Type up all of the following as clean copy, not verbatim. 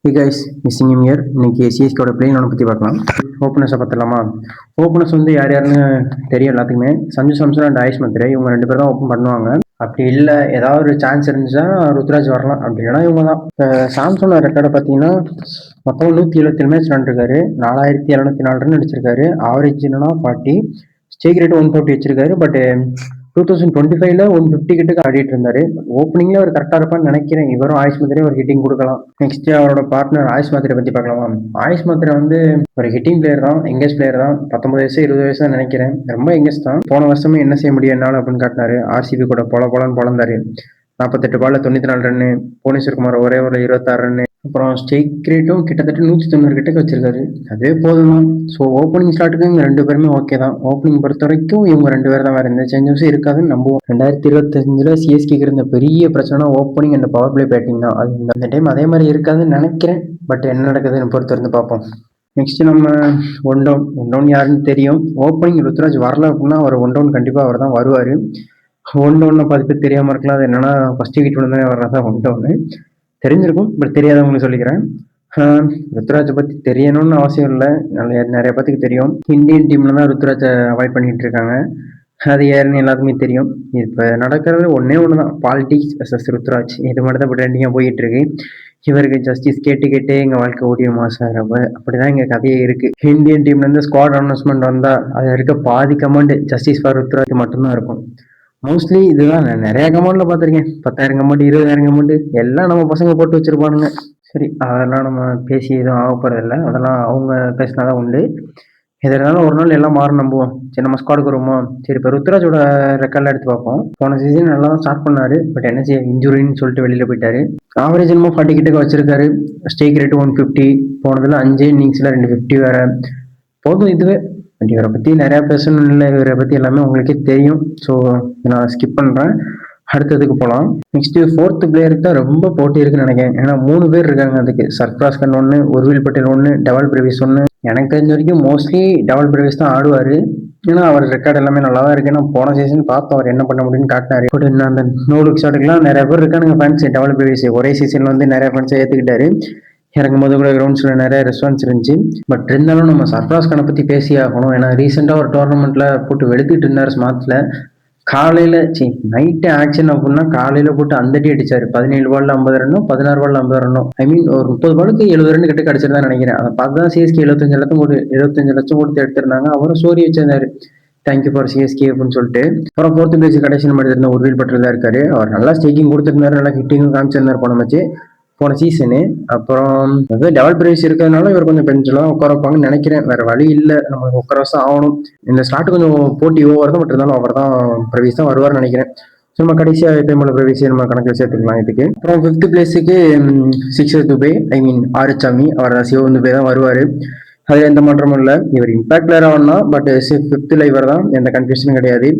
Hey guys, missing இம் year. இன்னைக்கு சிஎஸ்கேவோட plane ஒன்று பற்றி பார்க்கலாம். ஓப்பனர்ஸை பார்த்துலாமா? ஓப்பனர்ஸ் வந்து யார் யாருன்னு தெரியும் எல்லாத்துக்குமே. சஞ்சு சாம்சன் அண்ட் ஆயுஷ் மத்ரே, இவங்க 2 பேர் தான் ஓப்பன் பண்ணுவாங்க. அப்படி இல்லை, ஏதாவது ஒரு சான்ஸ் இருந்துச்சுன்னா ருத்ராஜ் வரலாம். அப்படி இல்லைன்னா இவங்க தான். சாம்சனோட ரெக்கார்டை பார்த்தீங்கன்னா மொத்தம் 177 மேட்ச் விளாண்டுருக்காரு, 4704 ரன் அடிச்சிருக்காரு. ஆவரேஜ் என்னன்னா 40, ஸ்டேக் ரேட் 140 வச்சிருக்காரு. பட் 2025ல 150 கிட்ட ஆடிட்டு இருந்தாரு. ஓப்பனிங்ல அவர் கரெக்டா இருப்பான்னு நினைக்கிறேன். இவரும் ஆயுஷ் மத்ரே ஒரு ஹிட்டிங் கொடுக்கலாம். நெக்ஸ்ட் அவரோட பார்ட்னர் ஆயுஷ் மத்ரே பத்தி பார்க்கலாமா? ஆயுஷ் மத்ரே வந்து ஒரு ஹிட்டிங் பிளேயர் தான், யங்கஸ்ட் பிளேயர் தான். 19 வயசு 20 வயசு தான் நினைக்கிறேன். ரொம்ப யங்கஸ்ட் தான். போன வருஷமே என்ன செய்ய முடியும் என்னால அப்படின்னு காட்டினாரு. ஆர்சிபி கூட பொலன்னு பொழந்தாரு. 48 பால்ல 94 ரன்னு. புவனேஸ்வர் குமார் ஒரே ஒரு 26 ரன்னு. அப்புறம் ஸ்ட்ரைக் ரேட்டும் கிட்டத்தட்ட 190 கிட்ட வச்சிருக்காரு. அதே போதும் தான். ஸோ ஓப்பனிங் ஸ்டார்ட்டுக்கு இவங்க 2 பேருமே ஓகே தான். ஓப்பனிங் பொறுத்த வரைக்கும் இவங்க 2 பேர் தான், வேற எந்த சேஞ்சஸும் இருக்காதுன்னு நம்புவோம். 2025ல சிஎஸ்கேக்கு இருந்த பெரிய பிரச்சனை opening and power play batting தான். அது இந்த டைம் அதே மாதிரி இருக்காதுன்னு நினைக்கிறேன். பட் என்ன நடக்குதுன்னு பொறுத்து இருந்து பார்ப்போம். நெக்ஸ்ட் நம்ம ஒன் டவுன் யாருன்னு தெரியும். ஓப்பனிங் ருத்ராஜ் வரல அப்படின்னா அவர் ஒன் டவுன் கண்டிப்பாக அவர் தான் வருவார். ஒன் டவுன் 10 பேர் தெரியாமல் இருக்கலாம். அது என்னன்னா ஃபர்ஸ்ட் விக்கெட் விழுந்தானே வர்றதான் ஒன் டவுனு. தெரிஞ்சிருக்கும், பட் தெரியாதவங்களுக்கு சொல்லிக்கிறேன். ருத்ராஜை பற்றி தெரியணும்னு அவசியம் இல்லை, நிறைய பேத்துக்கு தெரியும். இந்தியன் டீம்ல தான் ருத்ராஜை அவாய்ட் பண்ணிட்டு இருக்காங்க. அது யாருன்னு எல்லாத்துக்குமே தெரியும். இப்போ நடக்கிறது ஒன்னே ஒன்று தான், பாலிடிக்ஸ் வெர்சஸ் ருத்ராஜ். இது மட்டும் தான் இப்போ ட்ரெண்டிங்காக போயிட்டு இருக்கு. இவருக்கு ஜஸ்டிஸ் கேட்டு எங்கள் வாழ்க்கை ஓடியுமா சார்? அப்படிதான் எங்கள் கதையே இருக்கு. இந்தியன் டீம்லேருந்து ஸ்குவாட் அனௌன்ஸ்மெண்ட் வந்தால் அது இருக்க பாதி கமெண்ட் ஜஸ்டிஸ் ஃபார் ருத்ராஜ் மட்டும்தான் இருக்கும். மோஸ்ட்லி இதுதான் நான் நிறைய கமெண்ட்ல பார்த்துருக்கேன். 10,000 கமெண்ட், 20,000 கமெண்ட் எல்லாம் நம்ம பசங்க போட்டு வச்சிருப்பானுங்க. சரி, அதெல்லாம் நம்ம பேசி எதுவும் ஆக போகிறதில்ல. அதெல்லாம் அவங்க பேசினாதான் உண்டு. எது இருந்தாலும் ஒரு நாள் எல்லாம் மாறும் நம்புவோம். சரி, நம்ம ஸ்குவாடுக்கு வருவோமா? சரி, இப்போ ருத்ராஜோட ரெக்கார்டில் எடுத்து பார்ப்போம். போன சீசன் நல்லா தான் ஸ்டார்ட் பண்ணாரு. பட் என்ன செய்ய, இன்ஜுரின்னு சொல்லிட்டு வெளியில் போயிட்டாரு. ஆவரேஜ் என்னமோ 40 கிட்ட வச்சிருக்காரு. Strike rate 150. போனதில் 5 இன்னிங்ஸில் 250 வேற. போதும் இதுவே. பட் இவரை பற்றி நிறையா பேசணும் இல்லை, இவரை பற்றி எல்லாமே உங்களுக்கே தெரியும். ஸோ நான் ஸ்கிப் பண்ணுறேன், அடுத்ததுக்கு போகலாம். நெக்ஸ்ட் 4th பிளேயருக்கு தான் ரொம்ப போட்டி இருக்குன்னு நினைக்கிறேன். ஏன்னா 3 பேர் இருக்காங்க அதுக்கு. சர்ஃப்ராஸ் கான் ஒன்று, உர்வில் பட்டேல் ஒன்று, டெவால் பிரேவிஸ் ஒன்று. எனக்கு தெரிஞ்ச வரைக்கும் மோஸ்ட்லி டெவால் பிரேவிஸ் தான் ஆடுவார். ஏன்னா அவர் ரெக்கார்ட் எல்லாமே நல்லா தான் இருக்கு. ஏன்னா போன சீசன் பார்த்தோம் அவர் என்ன பண்ண முடியும்னு காட்டினாரு. பட் என்ன அந்த நோ லுக் ஷாட்டுக்குலாம் நிறைய பேர் இருக்கானுங்க ஃபேன்ஸ். டெவால் பிரேவிஸ் ஒரே சீசன்ல வந்து நிறைய ஃபேன்ஸை ஏற்றுக்கிட்டாரு. இறங்கும் போது கூட கிரவுண்ட்ஸில் நிறைய ரெஸ்பான்ஸ் இருந்துச்சு. பட் இருந்தாலும் நம்ம சர்ஃப்ராஸ் கானை பற்றி பேசி ஆகணும். ஏன்னா ரீசெண்டாக ஒரு டோர்னமெண்ட்டில் போட்டு வெளுத்துட்டு இருந்தார் ஸ்மார்ட்ஸில். காலையில் நைட்டு ஆக்ஷன் அப்படின்னா காலையில் போட்டு அந்த டீ அடிச்சார். 17 பால்ல 50 ரன்னும், 16 பால்ல 50 ரன்னும். ஐ மீன் ஒரு 30 பாலுக்கு 70 ரன் கிட்ட கிடைச்சிருந்தா நினைக்கிறேன். அதை பார்த்து தான் சிஎஸ்கே 75 லட்சம் கொடுத்து எடுத்திருந்தாங்க. அவரும் ஸ்டோரி வச்சிருந்தாரு, தேங்க்யூ ஃபார் சிஎஸ்கே அப்படின்னு சொல்லிட்டு. அப்புறம் 4th பிளேஸ் கடைசி நம்பர் எடுத்திருந்த உர்வில் பட்டேல் தான் இருக்காரு. அவர் நல்லா ஸ்டேக்கிங் கொடுத்துருந்தாரு, நல்லா ஹிட்டிங்கும் காமிச்சிருந்தார் போன சீசனு. அப்புறம் டெவல் பிரேவிஸ் இருக்கிறதுனால இவர் கொஞ்சம் பெஞ்செல்லாம் உட்கார வைப்பாங்கன்னு நினைக்கிறேன். வேற வழி இல்லை, நம்ம உட்கார வசம் ஆகணும். இந்த ஸ்டார்ட் கொஞ்சம் போட்டி ஓவர் தான். பட் இருந்தாலும் அவர் தான் பிரேவிஸ் தான் வருவார்னு நினைக்கிறேன். ஸோ நம்ம கடைசியாக எப்பயும் பிரேவிஸை நம்ம கணக்கில் சேர்த்துக்கலாம் இதுக்கு. அப்புறம் 5th பிளேஸுக்கு சிக்ஸர் துபே, ஐ மீன் ஆறுச்சாமி, அவர் சிவன் துபே தான் வருவார். அதில் எந்த மாற்றமும் இல்லை. இவர் இம்பாக்ட் பிளேயர் ஆகணும்னா, பட் 5th இவர் தான், எந்த கன்ஃபியூஷனும் கிடையாது.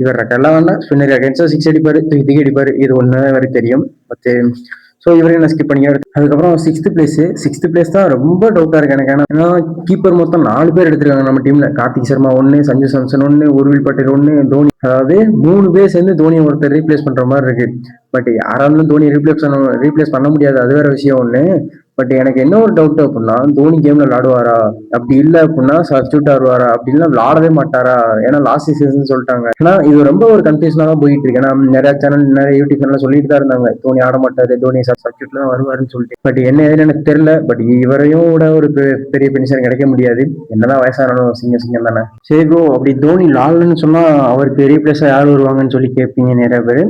இவர் ரெக்கெல்லாம் வேணா, ஸ்பின்னர் அகேன்ஸ்டாக 6 அடிப்பார், தூக்கி அடிப்பார். இது ஒன்று வரைக்கும் தெரியும். பட் ஸோ இவரையும் நான் ஸ்கிப் பண்ணிக்கிறேன். அதுக்கப்புறம் 6th பிளேஸ் தான் ரொம்ப டவுட்டாக இருக்கு எனக்கு. ஏன்னா கீப்பர் மொத்தம் 4 பேர் எடுத்திருக்காங்க நம்ம டீம்ல. கார்த்திக் சர்மா ஒன்று, சஞ்சு சாம்சன் ஒன்று, உர்வில் பட்டேல் ஒன்று, தோனி. அதாவது 3 பேர் சேர்ந்து தோனியை ஒருத்தர் ரீப்ளேஸ் பண்ற மாதிரி இருக்கு. பட் யாராலும் தோனி ரீப்ளேஸ் பண்ண முடியாது, அது வேற விஷயம் ஒன்று. பட் எனக்கு என்ன ஒரு டவுட் அப்படின்னா, தோனி கேம்ல விளாடுவாரா? அப்படி இல்லை அப்படின்னா சப்ஸ்டியூட் ஆடுவாரா? அப்படின்னா விளாடவே மாட்டாரா? ஏன்னா லாஸ்ட் சீசன் சொல்லிட்டாங்க. ஏன்னா இது ரொம்ப ஒரு கன்ஃபியூஷனா தான் போயிட்டு இருக்கு. ஏன்னா நிறைய யூடியூப் சேனல் சொல்லிட்டு தான் இருந்தாங்க, தோனி ஆட மாட்டாரு, தோனி சப்ஸ்டியூட்ல தான் வருவாருன்னு சொல்லிட்டு. பட் என்ன ஏதுன்னு எனக்கு தெரியல. பட் இவரையும் கூட ஒரு பெரிய பென்ஷன் கிடைக்க முடியாது. என்னதான் வயசானாலும் சிங்கம் தானே. சரி ப்ரோ, அப்படி தோனி லால்னு சொன்னா அவருக்கு ரீப்ளேஸா யார் வருவாங்கன்னு சொல்லி கேட்பீங்க நிறைய பேர்.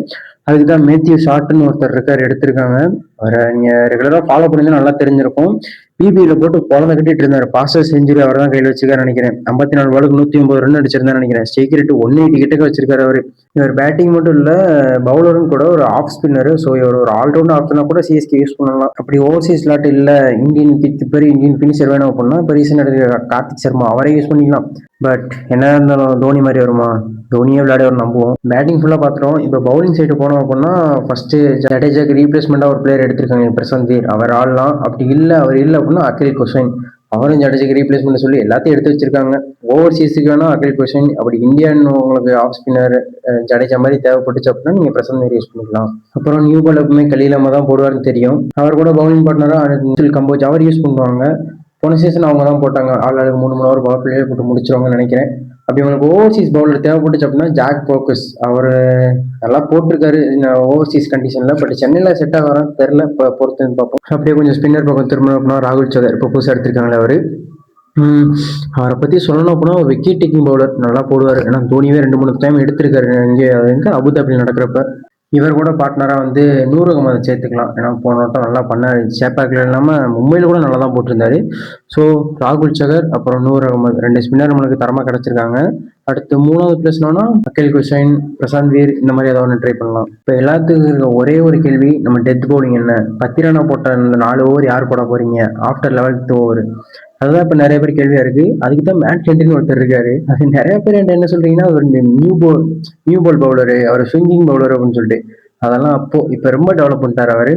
அதுக்குதான் மேத்யூ ஷார்ட்னு ஒருத்தர் இருக்காரு, எடுத்திருக்காங்க. அவரை நீங்க ரெகுலரா ஃபாலோ பண்ணி நல்லா தெரிஞ்சிருக்கும். பிபியில போட்டு குழந்தை கட்டிட்டு இருந்தாரு. பாஸ்டர் செஞ்சுரி அவர் தான் கையில் வச்சுக்காரு நினைக்கிறேன். 54 பாலுக்கு 109 ரன் அடிச்சிருந்தா நினைக்கிறேன். ஸ்டேக் ரேட் 180 கிட்ட வச்சிருக்காரு அவரு. இவர் பேட்டிங் மட்டும் இல்ல, பவுலரும் கூட, ஒரு ஆஃப் ஸ்பின்னர். ஸோ இவர் ஒரு ஆல்ரவுண்ட் ஆப்ஷனா கூட சிஎஸ்கே யூஸ் பண்ணலாம். அப்படி ஓவர்சீஸ் ஸ்லாட் இல்ல, இந்தியன் பினிஷர் வேணும் அப்படின்னா இப்போ ரீசெண்ட் எடுக்கிற கார்த்திக் சர்மா அவரே யூஸ் பண்ணிக்கலாம். பட் என்ன இருந்தாலும் தோனி மாதிரி வருமா? தோனியே விளையாட ஒரு நம்புவோம். பேட்டிங் ஃபுல்லாக பார்த்துருவோம். இப்போ பவுலிங் சைடு போனோம் அப்படின்னா ஃபர்ஸ்ட் ஜடேஜாக்கு ரீப்ளேஸ்மெண்ட்டாக ஒரு பிளேயர் எடுத்திருக்காங்க, பிரசாந்த் வீர். அவர் ஆடலாம். அப்படி இல்லை, அவர் இல்லை அப்படின்னா அகில் ஹுசைன். அவரும் ஜடேஜாக்கு ரீப்ளேஸ்மெண்ட் சொல்லி எல்லாத்தையும் எடுத்து வச்சிருக்காங்க. ஓவர்சீஸுக்கு வேணா அகில் கொஷின், அப்படி இந்தியன் உங்களுக்கு ஆஃப் ஸ்பின்னர் ஜடேஜா மாதிரி தேவைப்பட்டுச்சு அப்படின்னா நீங்க பிரசாந்த் யூஸ் பண்ணிக்கலாம். அப்புறம் நியூ பால் எப்பவுமே கலீலாம தான் போடுவாருன்னு தெரியும். அவர் கூட பவுலிங் பார்ட்னரா கம்போஜ் அவர் யூஸ் பண்ணுவாங்க. போன சீசன் அவங்க தான் போட்டாங்க. ஆளுக்கு 3 ஓவர் பவர் பிளேயே போட்டு முடிச்சிருவாங்கன்னு நினைக்கிறேன். அப்படி உங்களுக்கு ஓவர்சீஸ் பவுலர் தேவைப்பட்டுச்சு அப்படின்னா ஜாக் போக்கஸ் அவர் நல்லா போட்டிருக்காரு ஓவர்சீஸ் கண்டிஷன்ல. பட் சென்னையில செட் ஆகிறான் தெரியல, பொறுத்து பார்ப்போம். அப்படியே கொஞ்சம் ஸ்பின்னர் பக்கம் திரும்ப அப்படின்னா ராகுல் சகர் இப்போ புதுசாக எடுத்திருக்காங்களே அவரு. அவரை பத்தி சொல்லணும் அப்படின்னா ஒரு விக்கெட் டேக்கிங் பவுலர் நல்லா போடுவார். ஏன்னா தோனியே 2-3 டைம் எடுத்திருக்காரு இங்கே அபுதாபியில் நடக்கிறப்ப. இவர் கூட பார்ட்னரா வந்து நூர் அகமதை சேர்த்துக்கலாம். ஏன்னா போன வட்டம் நல்லா பண்ணாரு. சேப்பாக்கில் இல்லாமல் மும்பையில் கூட நல்லா தான் போட்டிருந்தாரு. ஸோ ராகுல் சகர் அப்புறம் நூர் அகமது 2 ஸ்பின்னர் நம்மளுக்கு தரமாக கிடைச்சிருக்காங்க. அடுத்து 3வது பிளேஸ்னா அகில் குஷைன், பிரசாந்த் வீர் இந்த மாதிரி ஏதாவது ஒன்று ட்ரை பண்ணலாம். இப்போ எல்லாத்துக்கும் இருக்க ஒரே ஒரு கேள்வி, நம்ம டெத் பவுலிங் என்ன 10 ரன் போட்ட இந்த 4 ஓவர் யார் போட போறீங்க ஆஃப்டர் 11th ஓவர்? அதுதான் இப்போ நிறைய பேர் கேள்வியா இருக்கு. அதுக்கு தான் மேட் கெண்டின்னு ஒருத்தர் இருக்காரு. அது நிறைய பேர் என்ன சொல்றீங்கன்னா ஒரு நியூ பால் பவுலரு, அவர் ஸ்விங்கிங் பவுலர் அப்படின்னு சொல்லிட்டு. அதெல்லாம் இப்போ ரொம்ப டெவலப் பண்ணிட்டாரு அவரு.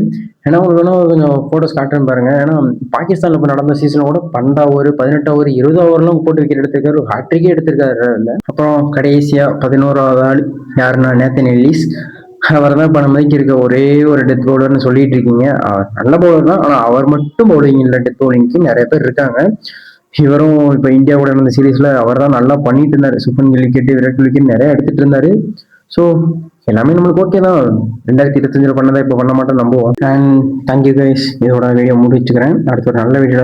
ஏன்னா உங்களுக்கு வேணா கொஞ்சம் போட்டோஸ் காட்டுறேன்னு பாருங்க. ஏன்னா பாகிஸ்தான்ல இப்போ நடந்த சீசன் கூட 12 ஓவர் 18 ஓவர் 20 ஓவர்லாம் போட்டு விக்கெட் எடுத்திருக்காரு. ஒரு ஹாட்ரிக்கே எடுத்திருக்காரு. அப்புறம் கடைசியா 11வது ஆள் யாருன்னா நேத்தன் எல்லிஸ். அவர் தான் இப்போ நம்மளுக்கு இருக்க ஒரே ஒரு டெத் பவுலர்னு சொல்லிட்டு இருக்கீங்க. நல்ல பவுலர் தான், ஆனால் அவர் மட்டும் பவுலிங் இல்லை. டெத் பவுலிங்க்கு நிறைய பேர் இருக்காங்க. இவரும் இப்போ இந்தியா கூட இருந்த சீரீஸ்ல அவர் தான் நல்லா பண்ணிட்டு இருந்தாரு. சுப்மன் கில் விக்கெட், விராட் விக்கெட் நிறைய எடுத்துட்டு இருந்தாரு. ஸோ எல்லாமே நம்மளுக்கு ஓகே தான். 2025 பண்ணதை இப்போ பண்ண மாட்டோம் நம்புவோம். அண்ட் தேங்க்யூ கைஸ், இதோட வீடியோ முடிச்சுக்கிறேன். அடுத்த ஒரு நல்ல வீடியோ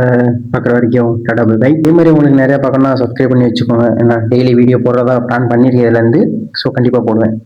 பார்க்குற வரைக்கும் டாடா பை. இதே மாதிரி உங்களுக்கு நிறைய பார்க்கணும்னா சப்ஸ்கிரைப் பண்ணி வச்சுக்கோங்க. ஏன்னா டெய்லி வீடியோ போடுறதா பிளான் பண்ணியிருக்கேன் இதுலேருந்து. ஸோ கண்டிப்பாக போடுவேன்.